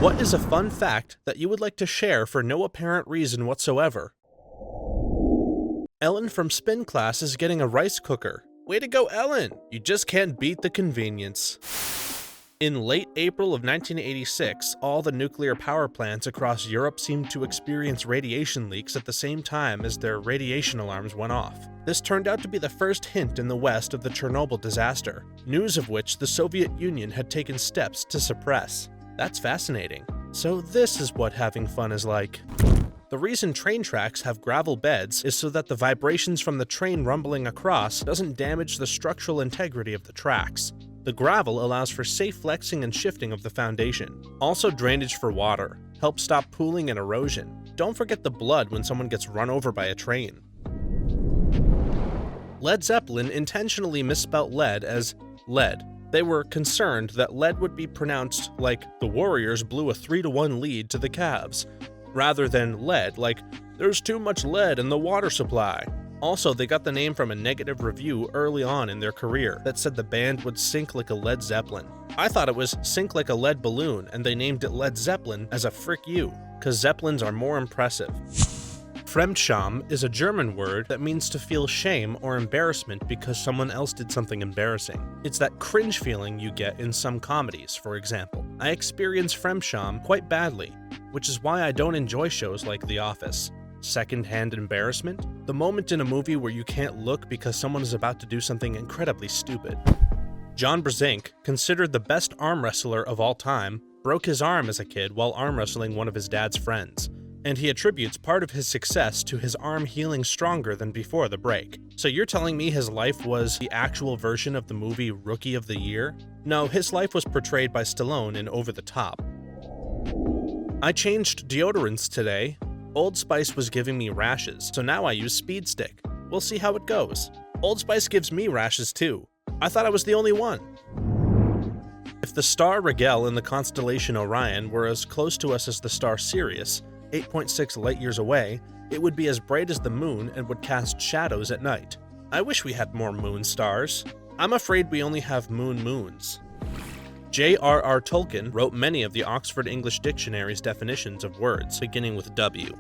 What is a fun fact that you would like to share for no apparent reason whatsoever? Ellen from spin class is getting a rice cooker. Way to go, Ellen! You just can't beat the convenience. In late April of 1986, all the nuclear power plants across Europe seemed to experience radiation leaks at the same time as their radiation alarms went off. This turned out to be the first hint in the West of the Chernobyl disaster, news of which the Soviet Union had taken steps to suppress. That's fascinating. So this is what having fun is like. The reason train tracks have gravel beds is so that the vibrations from the train rumbling across doesn't damage the structural integrity of the tracks. The gravel allows for safe flexing and shifting of the foundation. Also drainage for water, helps stop pooling and erosion. Don't forget the blood when someone gets run over by a train. Led Zeppelin intentionally misspelt lead as lead. They were concerned that lead would be pronounced like the Warriors blew a 3-1 lead to the Cavs, rather than lead like there's too much lead in the water supply. Also, they got the name from a negative review early on in their career that said the band would sink like a Led Zeppelin. I thought it was sink like a lead balloon, and they named it Led Zeppelin as a frick you, cause Zeppelins are more impressive. Fremdscham is a German word that means to feel shame or embarrassment because someone else did something embarrassing. It's that cringe feeling you get in some comedies, for example. I experience Fremdscham quite badly, which is why I don't enjoy shows like The Office. Second-hand embarrassment? The moment in a movie where you can't look because someone is about to do something incredibly stupid. John Brzenk, considered the best arm wrestler of all time, broke his arm as a kid while arm wrestling one of his dad's friends, and he attributes part of his success to his arm healing stronger than before the break. So you're telling me his life was the actual version of the movie Rookie of the Year? No, his life was portrayed by Stallone in Over the Top. I changed deodorants today. Old Spice was giving me rashes, so now I use Speed Stick. We'll see how it goes. Old Spice gives me rashes too. I thought I was the only one. If the star Rigel in the constellation Orion were as close to us as the star Sirius, 8.6 light-years away, it would be as bright as the moon and would cast shadows at night. I wish we had more moon stars. I'm afraid we only have moons. J.R.R. Tolkien wrote many of the Oxford English Dictionary's definitions of words, beginning with W.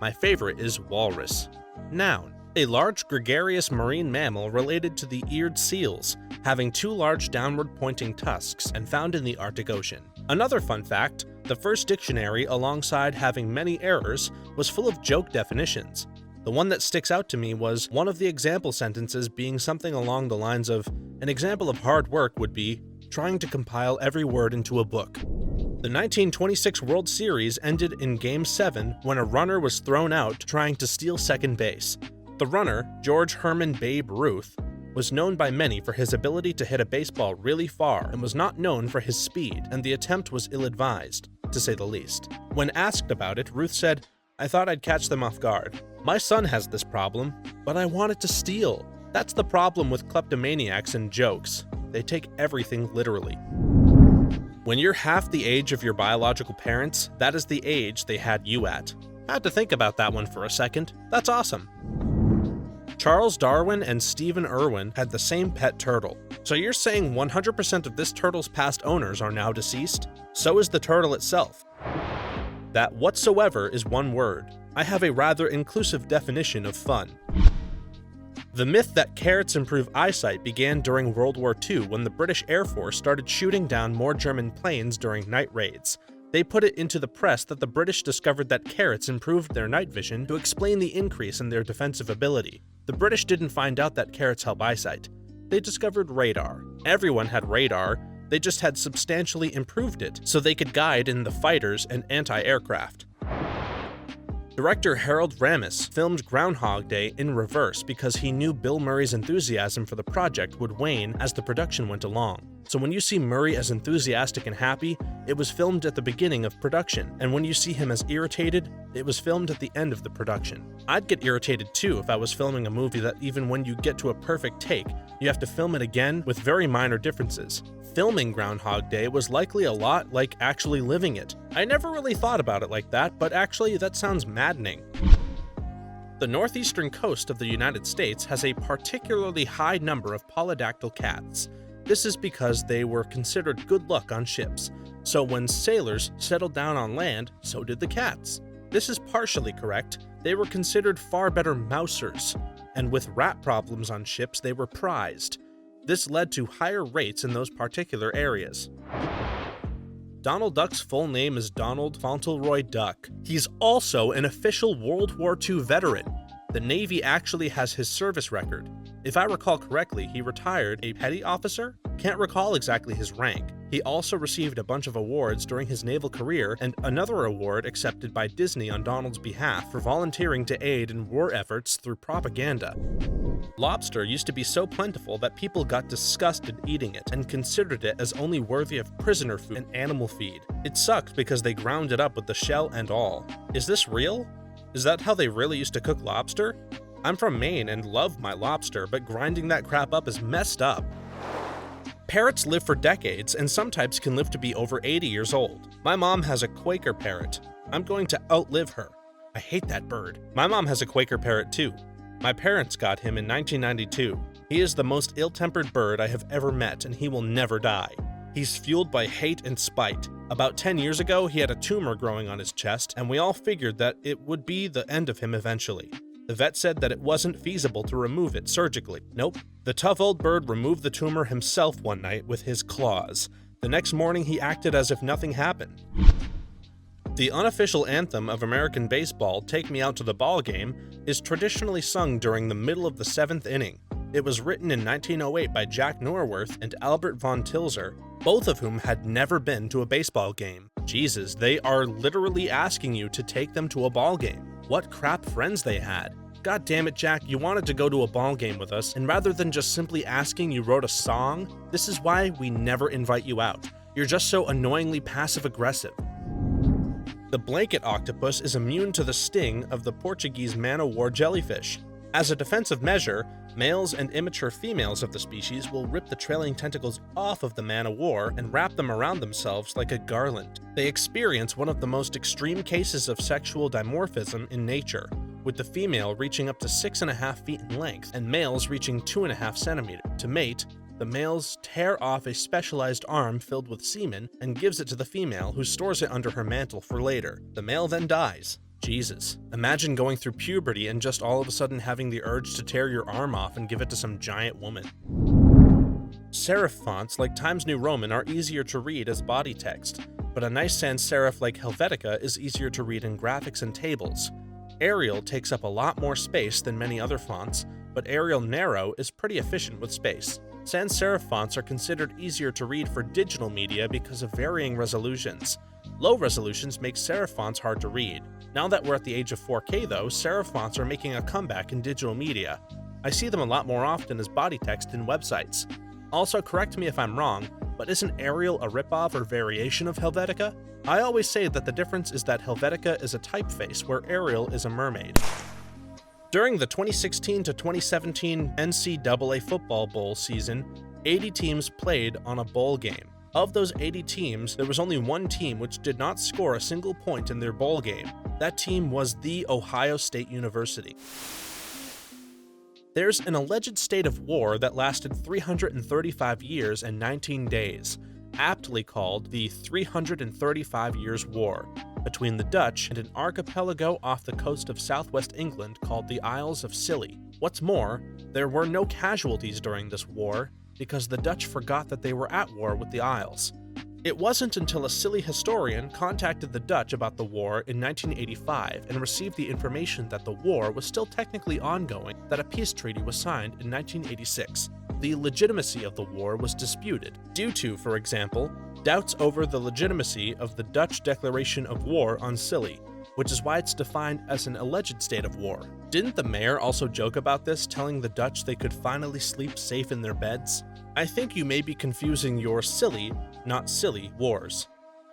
My favorite is walrus. Noun: a large gregarious marine mammal related to the eared seals, having 2 large downward-pointing tusks and found in the Arctic Ocean. Another fun fact, the first dictionary, alongside having many errors, was full of joke definitions. The one that sticks out to me was one of the example sentences being something along the lines of, an example of hard work would be trying to compile every word into a book. The 1926 World Series ended in Game 7 when a runner was thrown out trying to steal second base. The runner, George Herman Babe Ruth, was known by many for his ability to hit a baseball really far and was not known for his speed, and the attempt was ill-advised, to say the least. When asked about it, Ruth said, "I thought I'd catch them off guard. My son has this problem, but I wanted to steal." That's the problem with kleptomaniacs and jokes. They take everything literally. When you're half the age of your biological parents, that is the age they had you at. Had to think about that one for a second. That's awesome. Charles Darwin and Stephen Irwin had the same pet turtle. So you're saying 100% of this turtle's past owners are now deceased? So is the turtle itself. That whatsoever is one word. I have a rather inclusive definition of fun. The myth that carrots improve eyesight began during World War II when the British Air Force started shooting down more German planes during night raids. They put it into the press that the British discovered that carrots improved their night vision to explain the increase in their defensive ability. The British didn't find out that carrots help eyesight. They discovered radar. Everyone had radar, they just had substantially improved it so they could guide in the fighters and anti-aircraft. Director Harold Ramis filmed Groundhog Day in reverse because he knew Bill Murray's enthusiasm for the project would wane as the production went along. So when you see Murray as enthusiastic and happy, it was filmed at the beginning of production, and when you see him as irritated, it was filmed at the end of the production. I'd get irritated too if I was filming a movie that even when you get to a perfect take, you have to film it again with very minor differences. Filming Groundhog Day was likely a lot like actually living it. I never really thought about it like that, but actually that sounds maddening. The northeastern coast of the United States has a particularly high number of polydactyl cats. This is because they were considered good luck on ships. So when sailors settled down on land, so did the cats. This is partially correct. They were considered far better mousers, and with rat problems on ships, they were prized. This led to higher rates in those particular areas. Donald Duck's full name is Donald Fauntleroy Duck. He's also an official World War II veteran. The Navy actually has his service record. If I recall correctly, he retired a petty officer? Can't recall exactly his rank. He also received a bunch of awards during his naval career and another award accepted by Disney on Donald's behalf for volunteering to aid in war efforts through propaganda. Lobster used to be so plentiful that people got disgusted eating it and considered it as only worthy of prisoner food and animal feed. It sucked because they ground it up with the shell and all. Is this real? Is that how they really used to cook lobster? I'm from Maine and love my lobster, but grinding that crap up is messed up. Parrots live for decades, and some types can live to be over 80 years old. My mom has a Quaker parrot. I'm going to outlive her. I hate that bird. My mom has a Quaker parrot too. My parents got him in 1992. He is the most ill-tempered bird I have ever met, and he will never die. He's fueled by hate and spite. About 10 years ago, he had a tumor growing on his chest, and we all figured that it would be the end of him eventually. The vet said that it wasn't feasible to remove it surgically. Nope. The tough old bird removed the tumor himself one night with his claws. The next morning, he acted as if nothing happened. The unofficial anthem of American baseball, "Take Me Out to the Ball Game," is traditionally sung during the middle of the 7th inning. It was written in 1908 by Jack Norworth and Albert von Tilzer, both of whom had never been to a baseball game. Jesus, they are literally asking you to take them to a ball game. What crap friends they had. God damn it, Jack, you wanted to go to a ball game with us, and rather than just simply asking, you wrote a song? This is why we never invite you out. You're just so annoyingly passive-aggressive. The blanket octopus is immune to the sting of the Portuguese man-o'-war jellyfish. As a defensive measure, males and immature females of the species will rip the trailing tentacles off of the man-o'-war and wrap them around themselves like a garland. They experience one of the most extreme cases of sexual dimorphism in nature, with the female reaching up to 6.5 feet in length and males reaching 2.5 centimeters. To mate, the males tear off a specialized arm filled with semen and gives it to the female, who stores it under her mantle for later. The male then dies. Jesus. Imagine going through puberty and just all of a sudden having the urge to tear your arm off and give it to some giant woman. Serif fonts like Times New Roman are easier to read as body text, but a nice sans serif like Helvetica is easier to read in graphics and tables. Arial takes up a lot more space than many other fonts, but Arial Narrow is pretty efficient with space. Sans serif fonts are considered easier to read for digital media because of varying resolutions. Low resolutions make serif fonts hard to read. Now that we're at the age of 4K though, serif fonts are making a comeback in digital media. I see them a lot more often as body text in websites. Also, correct me if I'm wrong, but isn't Arial a ripoff or variation of Helvetica? I always say that the difference is that Helvetica is a typeface where Arial is a mermaid. During the 2016 to 2017 NCAA football bowl season, 80 teams played on a bowl game. Of those 80 teams, there was only one team which did not score a single point in their bowl game. That team was The Ohio State University. There's an alleged state of war that lasted 335 years and 19 days, aptly called the 335 Years' War, between the Dutch and an archipelago off the coast of southwest England called the Isles of Scilly. What's more, there were no casualties during this war, because the Dutch forgot that they were at war with the Isles. It wasn't until a Scilly historian contacted the Dutch about the war in 1985 and received the information that the war was still technically ongoing that a peace treaty was signed in 1986. The legitimacy of the war was disputed, due to, for example, doubts over the legitimacy of the Dutch declaration of war on Scilly, which is why it's defined as an alleged state of war. Didn't the mayor also joke about this, telling the Dutch they could finally sleep safe in their beds? I think you may be confusing your silly, not silly, wars.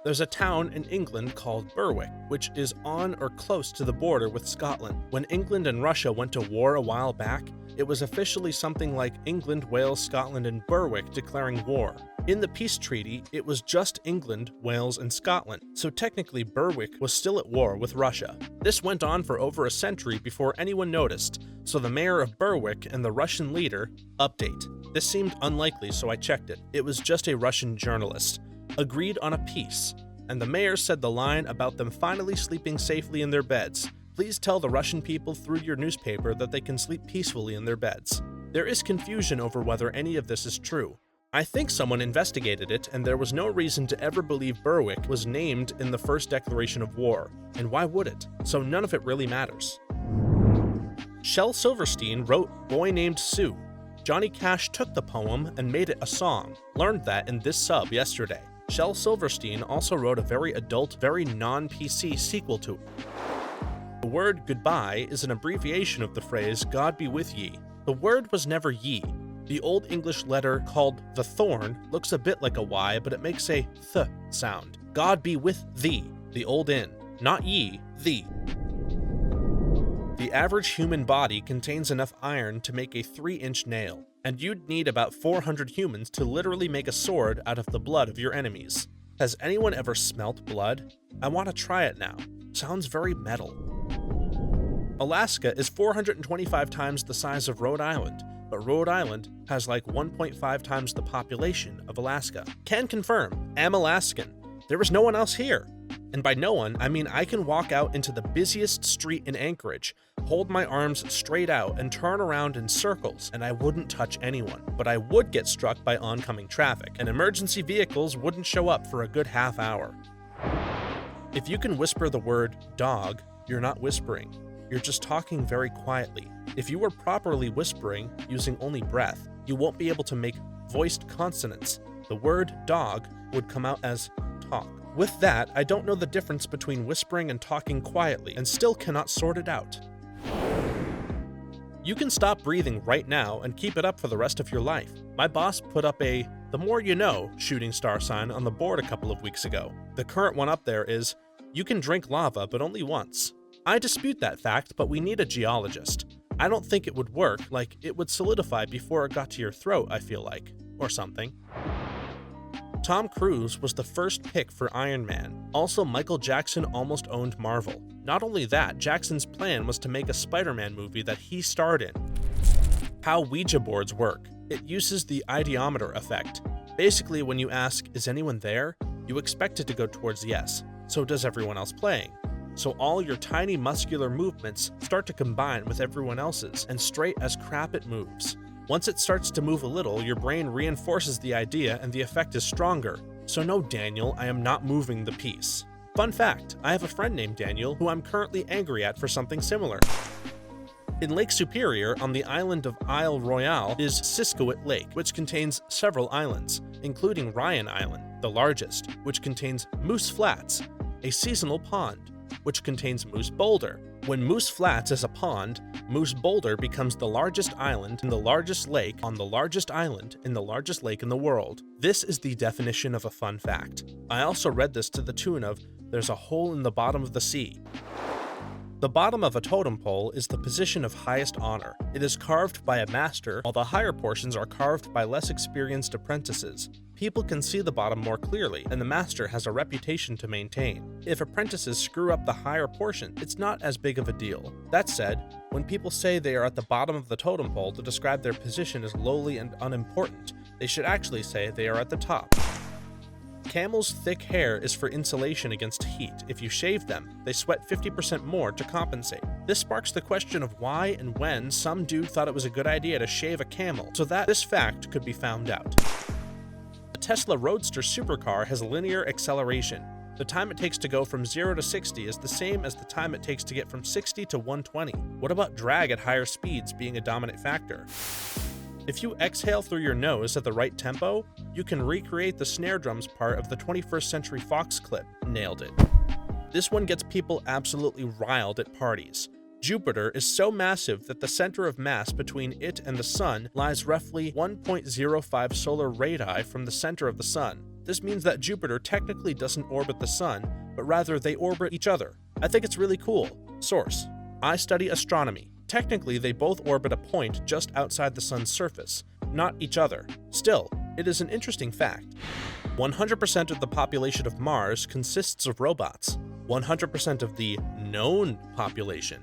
There's a town in England called Berwick, which is on or close to the border with Scotland. When England and Russia went to war a while back, it was officially something like England, Wales, Scotland, and Berwick declaring war. In the peace treaty, it was just England, Wales, and Scotland, so technically Berwick was still at war with Russia. This went on for over a century before anyone noticed, so the mayor of Berwick and the Russian leader, update. This seemed unlikely, so I checked it. It was just a Russian journalist. agreed on a peace, and the mayor said the line about them finally sleeping safely in their beds. Please tell the Russian people through your newspaper that they can sleep peacefully in their beds. There is confusion over whether any of this is true. I think someone investigated it, and there was no reason to ever believe Berwick was named in the first declaration of war. And why would it? So none of it really matters. Shel Silverstein wrote Boy Named Sue. Johnny Cash took the poem and made it a song. Learned that in this sub yesterday. Shel Silverstein also wrote a very adult, very non-PC sequel to it. The word goodbye is an abbreviation of the phrase God be with ye. The word was never ye. The Old English letter called the thorn looks a bit like a Y, but it makes a th sound. God be with thee, the old in, not ye, thee. The average human body contains enough iron to make a 3-inch nail, and you'd need about 400 humans to literally make a sword out of the blood of your enemies. Has anyone ever smelt blood? I want to try it now. Sounds very metal. Alaska is 425 times the size of Rhode Island, but Rhode Island has like 1.5 times the population of Alaska. Can confirm, am Alaskan. There is no one else here. And by no one, I mean I can walk out into the busiest street in Anchorage, hold my arms straight out, and turn around in circles, and I wouldn't touch anyone. But I would get struck by oncoming traffic, and emergency vehicles wouldn't show up for a good half hour. If you can whisper the word dog, you're not whispering. You're just talking very quietly. If you were properly whispering, using only breath, you won't be able to make voiced consonants. The word dog would come out as talk. With that, I don't know the difference between whispering and talking quietly, and still cannot sort it out. You can stop breathing right now and keep it up for the rest of your life. My boss put up a "the more you know" shooting star sign on the board a couple of weeks ago. The current one up there is, "You can drink lava, but only once." I dispute that fact, but we need a geologist. I don't think it would work, like it would solidify before it got to your throat, I feel like. Or something. Tom Cruise was the first pick for Iron Man. Also, Michael Jackson almost owned Marvel. Not only that, Jackson's plan was to make a Spider-Man movie that he starred in. How Ouija boards work. It uses the ideometer effect. Basically, when you ask, "Is anyone there?" you expect it to go towards yes. So does everyone else playing. So all your tiny muscular movements start to combine with everyone else's, and straight as crap it moves. Once it starts to move a little, your brain reinforces the idea and the effect is stronger. So no, Daniel, I am not moving the piece. Fun fact, I have a friend named Daniel who I'm currently angry at for something similar. In Lake Superior, on the island of Isle Royale, is Siskiwit Lake, which contains several islands, including Ryan Island, the largest, which contains Moose Flats, a seasonal pond, which contains Moose Boulder. When Moose Flats is a pond, Moose Boulder becomes the largest island in the largest lake on the largest island in the largest lake in the world. This is the definition of a fun fact. I also read this to the tune of, "There's a hole in the bottom of the sea." The bottom of a totem pole is the position of highest honor. It is carved by a master, while the higher portions are carved by less experienced apprentices. People can see the bottom more clearly, and the master has a reputation to maintain. If apprentices screw up the higher portion, it's not as big of a deal. That said, when people say they are at the bottom of the totem pole to describe their position as lowly and unimportant, they should actually say they are at the top. Camels' thick hair is for insulation against heat. If you shave them, they sweat 50% more to compensate. This sparks the question of why and when some dude thought it was a good idea to shave a camel, so that this fact could be found out. The Tesla Roadster supercar has linear acceleration. The time it takes to go from 0 to 60 is the same as the time it takes to get from 60 to 120. What about drag at higher speeds being a dominant factor? If you exhale through your nose at the right tempo, you can recreate the snare drums part of the 21st Century Fox clip. Nailed it. This one gets people absolutely riled at parties. Jupiter is so massive that the center of mass between it and the sun lies roughly 1.05 solar radii from the center of the sun. This means that Jupiter technically doesn't orbit the sun, but rather they orbit each other. I think it's really cool. Source: I study astronomy. Technically, they both orbit a point just outside the sun's surface, not each other. Still, it is an interesting fact. 100% of the population of Mars consists of robots. 100% of the known population.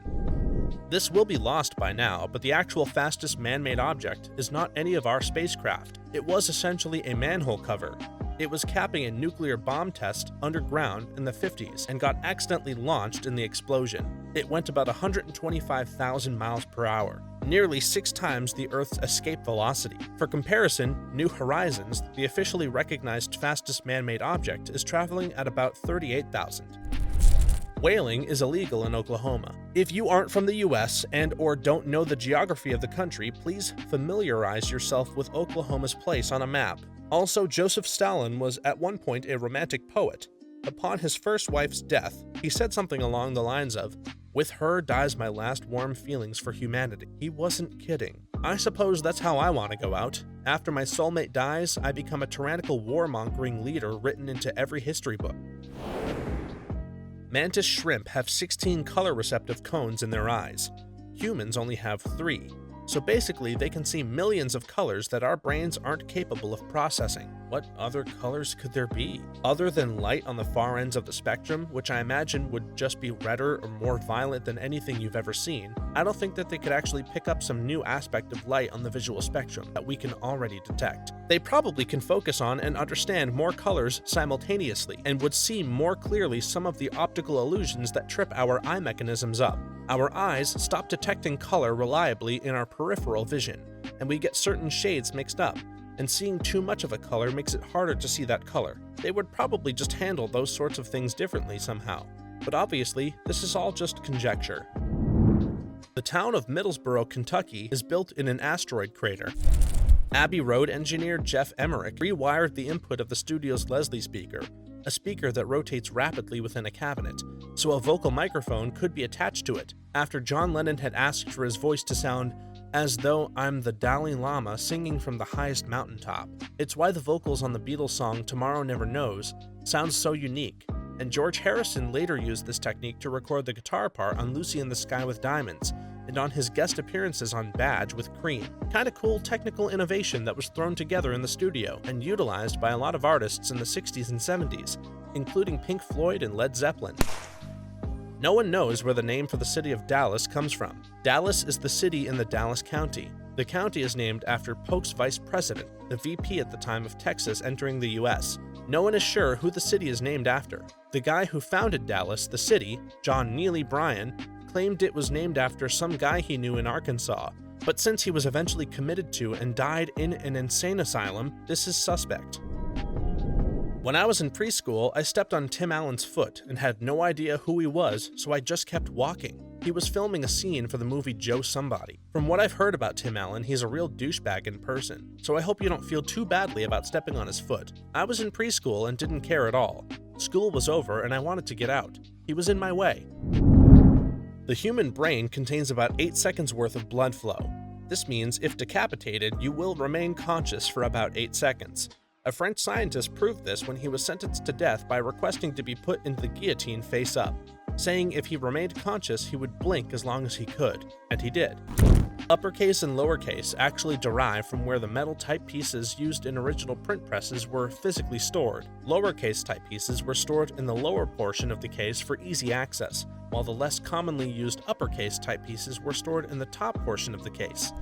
This will be lost by now, but the actual fastest man-made object is not any of our spacecraft. It was essentially a manhole cover. It was capping a nuclear bomb test underground in the 50s and got accidentally launched in the explosion. It went about 125,000 miles per hour, nearly 6 times the Earth's escape velocity. For comparison, New Horizons, the officially recognized fastest man-made object, is traveling at about 38,000. Whaling is illegal in Oklahoma. If you aren't from the US and/or don't know the geography of the country, please familiarize yourself with Oklahoma's place on a map. Also, Joseph Stalin was at one point a romantic poet. Upon his first wife's death, he said something along the lines of, "With her dies my last warm feelings for humanity." He wasn't kidding. I suppose that's how I want to go out. After my soulmate dies, I become a tyrannical warmongering leader written into every history book. Mantis shrimp have 16 color-receptive cones in their eyes. Humans only have 3. So basically, they can see millions of colors that our brains aren't capable of processing. What other colors could there be? Other than light on the far ends of the spectrum, which I imagine would just be redder or more violent than anything you've ever seen, I don't think that they could actually pick up some new aspect of light on the visual spectrum that we can already detect. They probably can focus on and understand more colors simultaneously, and would see more clearly some of the optical illusions that trip our eye mechanisms up. Our eyes stop detecting color reliably in our peripheral vision, and we get certain shades mixed up, and seeing too much of a color makes it harder to see that color. They would probably just handle those sorts of things differently somehow, but obviously, this is all just conjecture. The town of Middlesboro, Kentucky is built in an asteroid crater. Abbey Road engineer Jeff Emmerich rewired the input of the studio's Leslie speaker, a speaker that rotates rapidly within a cabinet, so a vocal microphone could be attached to it, after John Lennon had asked for his voice to sound as though I'm the Dalai Lama singing from the highest mountaintop. It's why the vocals on the Beatles song Tomorrow Never Knows sounds so unique, and George Harrison later used this technique to record the guitar part on Lucy in the Sky with Diamonds, and on his guest appearances on Badge with Cream. Kinda cool technical innovation that was thrown together in the studio and utilized by a lot of artists in the 60s and 70s, including Pink Floyd and Led Zeppelin. No one knows where the name for the city of Dallas comes from. Dallas is the city in the Dallas County. The county is named after Polk's vice president, the VP at the time of Texas entering the US. No one is sure who the city is named after. The guy who founded Dallas, the city, John Neely Bryan, claimed it was named after some guy he knew in Arkansas, but since he was eventually committed to and died in an insane asylum, this is suspect. When I was in preschool, I stepped on Tim Allen's foot and had no idea who he was, so I just kept walking. He was filming a scene for the movie Joe Somebody. From what I've heard about Tim Allen, he's a real douchebag in person, so I hope you don't feel too badly about stepping on his foot. I was in preschool and didn't care at all. School was over and I wanted to get out. He was in my way. The human brain contains about 8 seconds worth of blood flow. This means if decapitated, you will remain conscious for about 8 seconds. A French scientist proved this when he was sentenced to death by requesting to be put into the guillotine face up, saying if he remained conscious, he would blink as long as he could, and he did. Uppercase and lowercase actually derive from where the metal type pieces used in original print presses were physically stored. Lowercase type pieces were stored in the lower portion of the case for easy access, while the less commonly used uppercase type pieces were stored in the top portion of the case.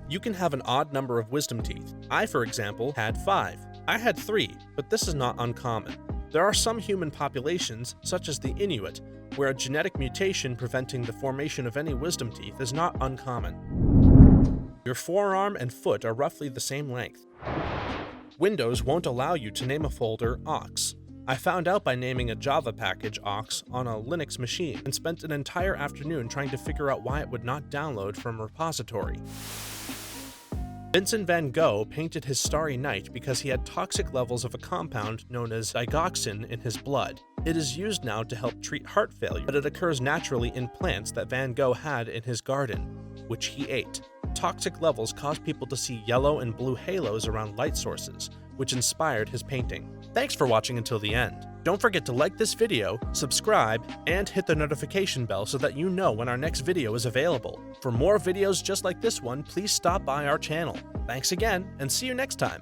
You can have an odd number of wisdom teeth. I, for example, had 5. I had 3, but this is not uncommon. There are some human populations, such as the Inuit, where a genetic mutation preventing the formation of any wisdom teeth is not uncommon. Your forearm and foot are roughly the same length. Windows won't allow you to name a folder aux. I found out by naming a Java package aux on a Linux machine and spent an entire afternoon trying to figure out why it would not download from a repository. Vincent van Gogh painted his Starry Night because he had toxic levels of a compound known as digoxin in his blood. It is used now to help treat heart failure, but it occurs naturally in plants that Van Gogh had in his garden, which he ate. Toxic levels cause people to see yellow and blue halos around light sources, which inspired his painting. Thanks for watching until the end. Don't forget to like this video, subscribe, and hit the notification bell so that you know when our next video is available. For more videos just like this one, please stop by our channel. Thanks again, and see you next time.